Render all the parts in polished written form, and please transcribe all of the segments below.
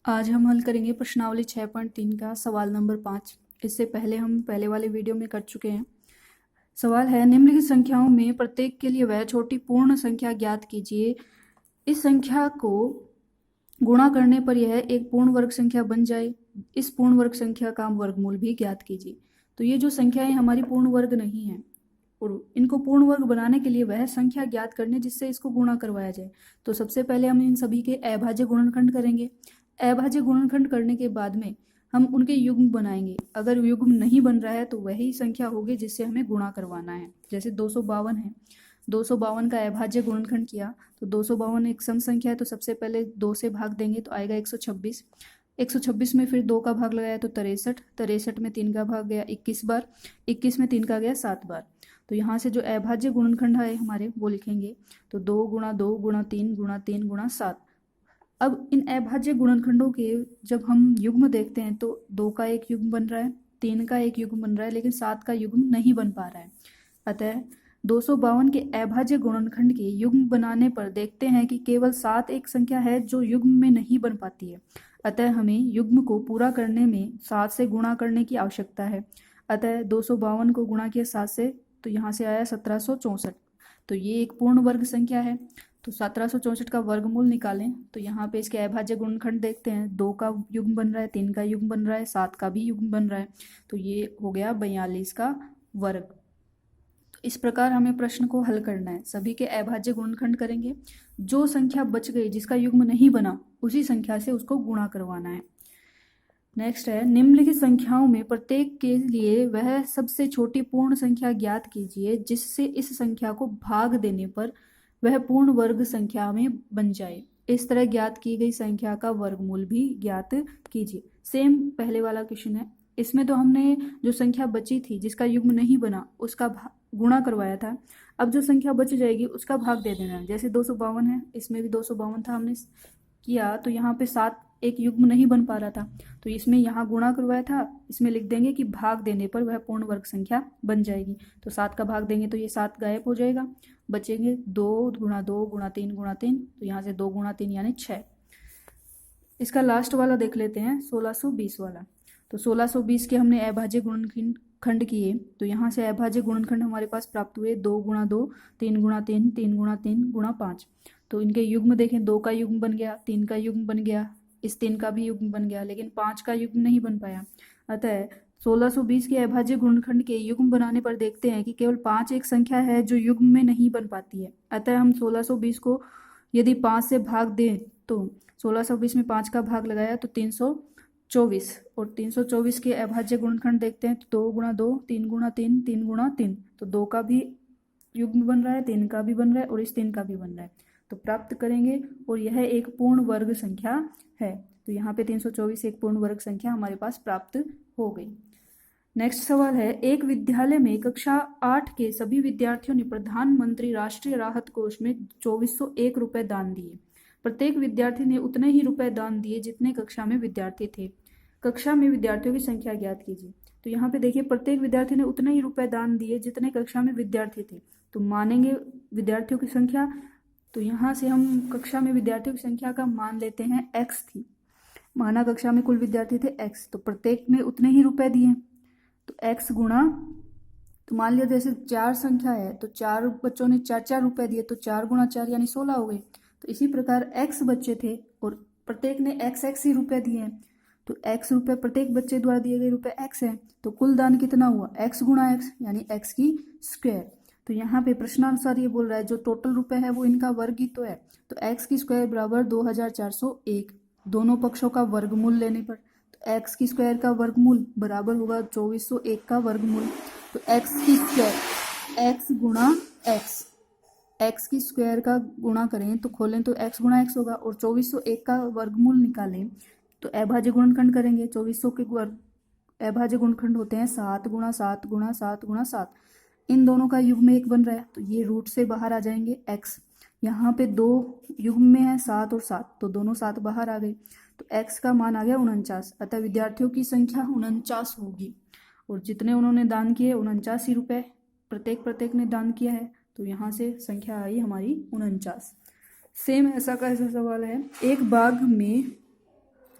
आज हम हल करेंगे प्रश्नावली 6.3 का सवाल नंबर 5। इससे पहले हम पहले वाले वीडियो में कर चुके हैं। सवाल है, निम्नलिखित संख्याओं में प्रत्येक के लिए वह छोटी पूर्ण संख्या ज्ञात कीजिए। इस संख्या को गुणा करने पर यह एक पूर्ण वर्ग संख्या बन जाए। इस पूर्ण वर्ग संख्या का वर्गमूल भी ज्ञात कीजिए। तो ये जो संख्याएं हमारी पूर्ण वर्ग नहीं है और इनको पूर्ण वर्ग बनाने के लिए वह संख्या ज्ञात करने जिससे इसको गुणा करवाया जाए। तो सबसे पहले हम इन सभी के अभाज्य गुणनखंड करेंगे। अभाज्य गुणनखंड करने के बाद में हम उनके युग्म बनाएंगे। अगर युग्म नहीं बन रहा है तो वही संख्या होगी जिससे हमें गुणा करवाना है। जैसे 252 है, 252 का अभाज्य गुणनखंड किया तो 252 एक सम संख्या है, तो सबसे पहले 2 से भाग देंगे तो आएगा 126। 126 में फिर 2 का भाग लगाया तो 63, 63 में 3 का भाग गया 21 बार, 21 में 3 का गया 7 बार। तो यहाँ से जो अभाज्य गुणनखंड है हमारे वो लिखेंगे। तो 2 गुणा 2 गुणा 3 गुणा 3 गुणा 7। अब इन अभाज्य गुणनखंडों के जब हम युग्म देखते हैं तो 2 का एक युग्म बन रहा है, 3 का एक युग्म बन रहा है, लेकिन 7 का युग्म नहीं बन पा रहा है। अतः 252 के अभाज्य गुणनखंड के युग्म बनाने पर देखते हैं कि केवल 7 एक संख्या है जो युग्म में नहीं बन पाती है। अतः हमें युग्म को पूरा करने में 7 से गुणा करने की आवश्यकता है। अतः 252 को गुणा किया 7 से तो यहाँ से आया 1764। तो ये एक पूर्ण वर्ग संख्या है। तो 1764 का वर्गमूल निकालें तो यहाँ पे इसके अभाज्य गुणनखंड देखते हैं। 2 का युग्म बन रहा है, 3 का युग्म बन रहा है, 7 का भी युग्म बन रहा है। तो ये हो गया 42 का वर्ग। तो इस प्रकार हमें प्रश्न को हल करना है। सभी के अभाज्य गुणनखंड करेंगे, जो संख्या बच गई जिसका युग्म नहीं बना उसी संख्या से उसको गुणा करवाना है। नेक्स्ट है, निम्नलिखित संख्याओं में प्रत्येक के लिए वह सबसे छोटी पूर्ण संख्या ज्ञात कीजिए जिससे इस संख्या को भाग देने पर वह पूर्ण वर्ग संख्या में बन जाए। इस तरह ज्ञात की गई संख्या का वर्गमूल भी ज्ञात कीजिए। सेम पहले वाला क्वेश्चन है। इसमें तो हमने जो संख्या बची थी जिसका युग्म नहीं बना उसका गुणा करवाया था। अब जो संख्या बच जाएगी उसका भाग दे देना है। जैसे 252 है, इसमें भी 252 था, हमने किया तो यहाँ पे 7 एक युग्म नहीं बन पा रहा था तो इसमें यहाँ गुणा करवाया था, इसमें लिख देंगे कि भाग देने पर वह पूर्ण वर्ग संख्या बन जाएगी। तो 7 का भाग देंगे तो ये 7 गायब हो जाएगा, बचेंगे 2 गुणा 2 गुणा 3 गुणा 3। तो यहाँ से 2 गुणा 3 यानी 6। इसका लास्ट वाला देख लेते हैं, 1620 वाला। तो 1620 के हमने अभाज्य गुणनखंड किए तो यहाँ से अभाज्य गुणनखंड हमारे पास प्राप्त हुए 2 गुणा 2 3 गुणा 3 3 गुणा 3 गुणा 5। तो इनके युग्म देखें, 2 का युग्म बन गया, 3 का युग्म बन गया, इस 3 का भी युग्म बन गया, लेकिन 5 का युग्म नहीं बन पाया। अतः 1620 के अभाज्य गुणनखंड के युग्म बनाने पर देखते हैं कि केवल 5 एक संख्या है जो युग्म में नहीं बन पाती है। अतः हम 1620 को यदि 5 से भाग दें तो 1620 में 5 का भाग लगाया तो 324, और 324 के अभाज्य गुणनखंड देखते हैं तो 2 गुणा 2 3 गुणा 3 3 गुणा 3। तो 2 का भी युग्म बन रहा है, 3 का भी बन रहा है और इस 3 का भी बन रहा है। तो प्राप्त करेंगे और यह एक पूर्ण वर्ग संख्या है। तो यहाँ पे 324 एक पूर्ण वर्ग संख्या हमारे पास प्राप्त हो गई। नेक्स्ट सवाल है, एक विद्यालय में कक्षा 8 के सभी विद्यार्थियों ने प्रधानमंत्री राष्ट्रीय राहत कोष में 2401 रुपए दान दिए। प्रत्येक विद्यार्थी ने उतने ही रुपए दान दिए जितने कक्षा में विद्यार्थी थे। कक्षा में विद्यार्थियों की संख्या ज्ञात कीजिए। तो यहाँ पे देखिए, प्रत्येक विद्यार्थी ने उतने ही रुपए दान दिए जितने कक्षा में विद्यार्थी थे। तो मानेंगे विद्यार्थियों की संख्या, तो यहाँ से हम कक्षा में विद्यार्थियों की संख्या का मान लेते हैं x थी। माना कक्षा में कुल विद्यार्थी थे x, तो प्रत्येक ने उतने ही रुपए दिए। तो x गुणा, तो मान लिया जैसे 4 संख्या है तो 4 बच्चों ने 4 रुपए दिए, तो 4 गुणा 4 यानी 16 हो गए। तो इसी प्रकार x बच्चे थे और प्रत्येक ने x ही रुपए दिए हैं। तो x रुपए प्रत्येक बच्चे द्वारा दिए गए रुपए x है। तो कुल दान कितना हुआ, x गुणा x यानी x की स्क्वायर। तो यहाँ पे प्रश्नानुसार ये बोल रहा है जो टोटल रुपए है वो इनका वर्ग ही तो है। तो x की स्क्वायर बराबर 2401, दोनों पक्षों का वर्गमूल लेने पर तो x की स्क्वायर का वर्गमूल बराबर होगा 2401 का वर्गमूल। तो x की स्क्वायर x गुणा x की स्क्वायर का गुणा करें तो खोलें तो x गुणा x होगा, और 2401 का वर्गमूल निकालें तो अभाज्य गुणनखंड करेंगे। 2400 के वर्ग अभाज्य गुणनखंड होते हैं 7 गुणा 7 गुणा 7 गुणा 7। इन दोनों का युग्म 1 बन रहा है तो ये रूट से बाहर आ जाएंगे x। यहाँ पे 2 युग्म में है 7 और 7, तो दोनों 7 बाहर आ गए। तो x का मान आ गया 49। अतः विद्यार्थियों की संख्या 49 होगी और जितने उन्होंने दान किए 49 ही रुपए प्रत्येक ने दान किया है। तो यहाँ से संख्या आई हमारी 49। सेम ऐसा का ऐसा सवाल है, एक बाग में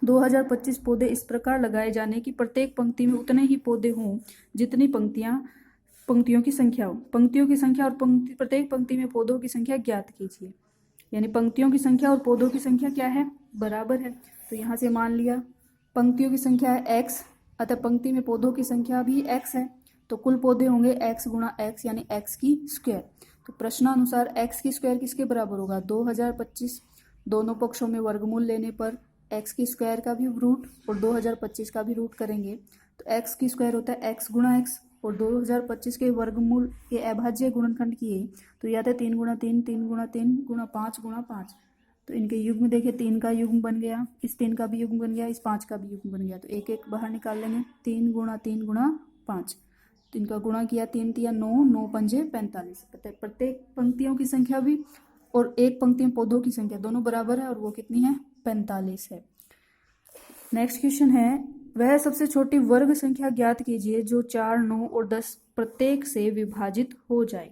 2025 पौधे इस प्रकार लगाए जाने कि प्रत्येक पंक्ति में उतने ही पौधे हों जितनी पंक्तियों की संख्या हो। पंक्तियों की संख्या और प्रत्येक पंक्ति में पौधों की संख्या ज्ञात कीजिए। यानी पंक्तियों की संख्या और पौधों की संख्या क्या है, बराबर है। तो यहाँ से मान लिया पंक्तियों की संख्या है x, अतः पंक्ति में पौधों की संख्या भी x है, तो कुल पौधे होंगे x गुणा x यानी x की स्क्वायर। तो प्रश्नानुसार x की स्क्वायर किसके बराबर होगा, 2025। दोनों पक्षों में वर्गमूल लेने पर x की स्क्वायर का भी रूट और 2025 का भी रूट करेंगे तो x की स्क्वायर होता है x गुणा x, और 2025 के वर्गमूल के अभाज्य गुणनखंड किए तो यह आता है 3 गुणा 3, 3 गुणा 3 गुणा 5 गुणा 5। तो इनके युग्म देखें, 3 का युग्म बन गया, इस 3 का भी युग्म बन गया, इस 5 का भी युग्म बन गया। तो एक एक बाहर निकाल लेंगे, 3 गुणा 3 गुणा 5। तो इनका गुणा किया, 3 तिया 9, 9 पंजे 45। प्रत्येक पंक्तियों की संख्या भी और एक पंक्ति में पौधों की संख्या दोनों बराबर है, और वो कितनी है, 45 है। नेक्स्ट क्वेश्चन है, वह सबसे छोटी वर्ग संख्या ज्ञात कीजिए जो 4, 9 और 10 प्रत्येक से विभाजित हो जाए।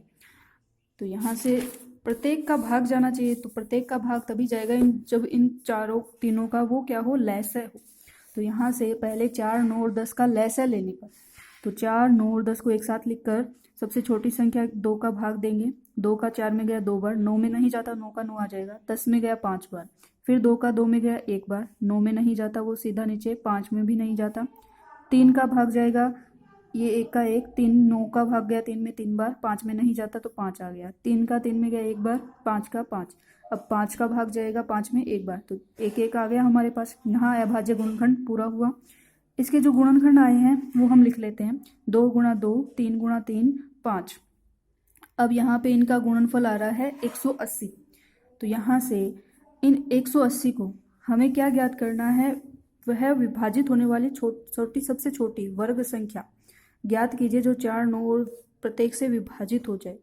तो यहाँ से प्रत्येक का भाग जाना चाहिए, तो प्रत्येक का भाग तभी जाएगा जब इन तीनों का वो क्या हो, लैसय हो। तो यहाँ से पहले 4, 9 और 10 का लैसय लेने पर, तो 4, 9 और 10 को एक साथ लिखकर सबसे छोटी संख्या 2 का भाग देंगे। 2 का 4 में गया 2 बार, 9 में नहीं जाता, 9 का 9 आ जाएगा। 10 में गया 5 बार, फिर 2 का 2 में गया 1 बार, 9 में नहीं जाता, वो सीधा नीचे, 5 में भी नहीं जाता। 3 का भाग जाएगा, ये 1 का 1, 3, 9 का भाग गया 3 में 3 बार, 5 में नहीं जाता तो 5 आ गया। 3 का 3 में गया 1 बार, 5 का 5। अब 5 का भाग जाएगा 5 में 1 बार, तो 1 1 आ गया हमारे पास। यहाँ अभाज्य गुणनखंड पूरा हुआ। इसके जो गुणनखंड आए हैं वो हम लिख लेते हैं, 2 गुणा 2, 3 गुणा 3, 5। अब यहाँ पे इनका गुणनफल आ रहा है 180। तो यहाँ से इन 180 को हमें क्या ज्ञात करना है, वह विभाजित होने वाली सबसे छोटी वर्ग संख्या ज्ञात कीजिए जो 4, 9 और प्रत्येक से विभाजित हो जाए।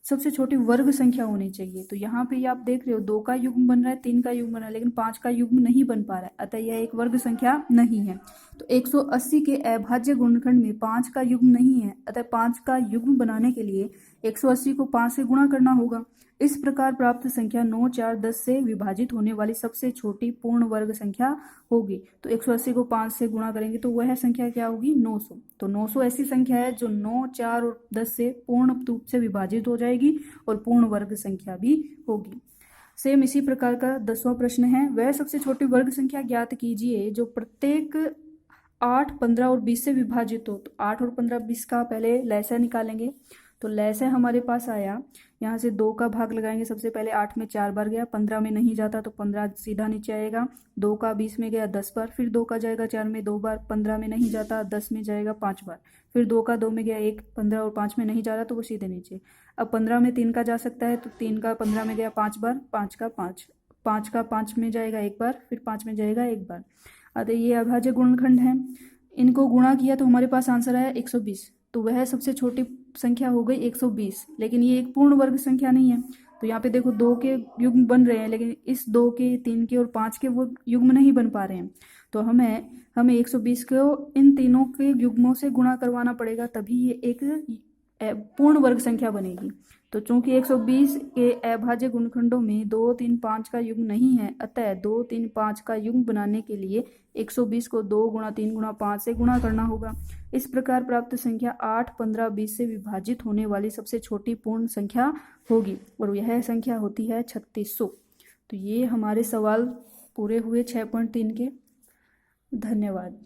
सबसे छोटी वर्ग संख्या होनी चाहिए। तो यहाँ पे आप देख रहे हो 2 का युग्म बन रहा है, 3 का युग्म बन रहा है, लेकिन 5 का युग्म नहीं बन पा रहा है, अतः यह एक वर्ग संख्या नहीं है। तो 180 के अभाज्य गुणनखंड में 5 का युग्म नहीं है, अतः 5 का युग्म बनाने के लिए 180 को 5 से गुणा करना होगा। इस प्रकार प्राप्त संख्या 9, 4, 10 से विभाजित होने वाली सबसे छोटी पूर्ण वर्ग संख्या होगी। तो 180 को 5 से गुणा करेंगे तो वह संख्या क्या होगी, 900। तो 900 ऐसी संख्या है जो 9, 4 और 10 से पूर्ण रूप से विभाजित हो जाएगी और पूर्ण वर्ग संख्या भी होगी। सेम इसी प्रकार का 10वां प्रश्न है, वह सबसे छोटी वर्ग संख्या ज्ञात कीजिए जो प्रत्येक 8, 15 और 20 से विभाजित हो। तो 8 और 15, 20 का पहले लैसा निकालेंगे। तो लैसा हमारे पास आया, यहाँ से 2 का भाग लगाएंगे। सबसे पहले 8 में 4 बार गया, 15 में नहीं जाता तो 15 सीधा नीचे आएगा। 2 का 20 में गया 10 बार, फिर 2 का जाएगा 4 में 2 बार, 15 में नहीं जाता, 10 में जाएगा 5 बार, फिर 2 का 2 में गया 1, 15 और 5 में नहीं जा रहा तो वो सीधे नीचे। अब 15 में 3 का जा सकता है, तो 3 का 15 में गया 5 बार, 5 का 5, 5 का 5 में जाएगा 1 बार, फिर 5 में जाएगा 1 बार। अतः ये अभाज्य गुणनखंड है। इनको गुणा किया तो हमारे पास आंसर आया 120। तो वह सबसे छोटी संख्या हो गई 120, लेकिन ये एक पूर्ण वर्ग संख्या नहीं है। तो यहाँ पे देखो 2 के युग्म बन रहे हैं, लेकिन इस 2 के, 3 के और 5 के वो युग्म नहीं बन पा रहे हैं। तो हमें 120 को इन तीनों के युग्मों से गुणा करवाना पड़ेगा, तभी ये एक पूर्ण वर्ग संख्या बनेगी। तो चूंकि 120 के अभाज्य गुणनखंडों में 2, 3, 5 का युग्म नहीं है, अतः 2, 3, 5 का युग्म बनाने के लिए 120 को 2 गुणा 3 गुणा 5 से गुणा करना होगा। इस प्रकार प्राप्त संख्या 8, 15, 20 से विभाजित होने वाली सबसे छोटी पूर्ण संख्या होगी, और यह संख्या होती है 3600। तो ये हमारे सवाल पूरे हुए 6.3 के। धन्यवाद।